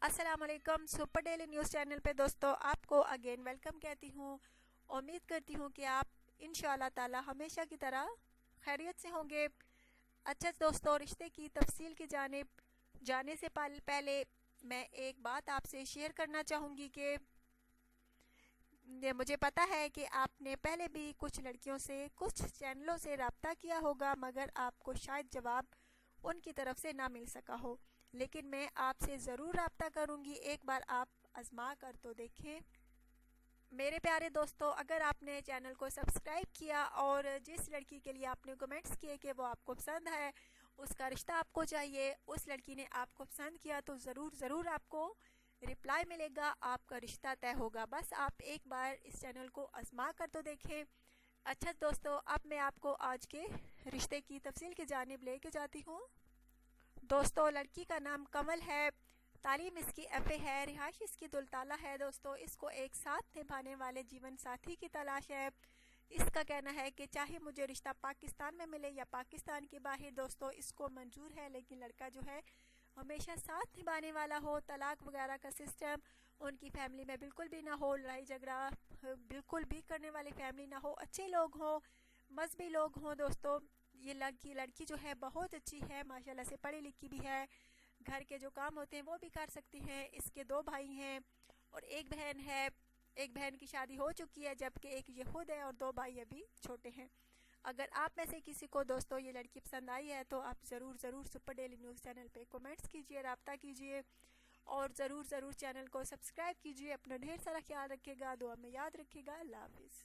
अस्सलाम वालेकुम। Super daily news channel पे दोस्तों आपको अगेन वेलकम कहती हूँ। उम्मीद करती हूँ कि आप इंशाल्लाह ताला हमेशा की तरह खैरियत से होंगे। अच्छा दोस्तों, रिश्ते की तफसील की जानिब जाने से पहले मैं एक बात आपसे शेयर करना चाहूँगी कि मुझे पता है कि आपने पहले भी कुछ लड़कियों से कुछ चैनलों से रब्ता किया होगा, मगर आपको शायद जवाब उनकी तरफ से ना मिल सका हो। लेकिन मैं आपसे ज़रूर रब्ता करूंगी, एक बार आप आजमा कर तो देखें। मेरे प्यारे दोस्तों, अगर आपने चैनल को सब्सक्राइब किया और जिस लड़की के लिए आपने कमेंट्स किए कि वो आपको पसंद है, उसका रिश्ता आपको चाहिए, उस लड़की ने आपको पसंद किया, तो ज़रूर आपको रिप्लाई मिलेगा, आपका रिश्ता तय होगा। बस आप एक बार इस चैनल को आजमा कर तो देखें। अच्छा दोस्तों, अब मैं आपको आज के रिश्ते की तफसील की जानिब लेके जाती हूँ। दोस्तों, लड़की का नाम कमल है, तालीम इसकी एफए है, रिहाइश इसकी दुलताला है। दोस्तों, इसको एक साथ निभाने वाले जीवन साथी की तलाश है। इसका कहना है कि चाहे मुझे रिश्ता पाकिस्तान में मिले या पाकिस्तान के बाहर, दोस्तों इसको मंजूर है, लेकिन लड़का जो है हमेशा साथ निभाने वाला हो। तलाक वगैरह का सिस्टम उनकी फैमिली में बिल्कुल भी ना हो, लड़ाई झगड़ा बिल्कुल भी करने वाली फैमिली ना हो, अच्छे लोग हों, मजहबी लोग हों। दोस्तों, ये लड़की जो है बहुत अच्छी है, माशाल्लाह से पढ़ी लिखी भी है, घर के जो काम होते हैं वो भी कर सकती हैं। इसके 2 भाई हैं और एक बहन है। एक बहन की शादी हो चुकी है, जबकि एक ये खुद है और 2 भाई अभी छोटे हैं। अगर आप में से किसी को दोस्तों ये लड़की पसंद आई है तो आप ज़रूर सुपर डेली न्यूज़ चैनल पे कमेंट्स कीजिए, रब्ता कीजिए और ज़रूर चैनल को सब्सक्राइब कीजिए। अपना ढेर सारा ख्याल रखिएगा, दुआ में याद रखिएगा। अल्लाह हाफिज़।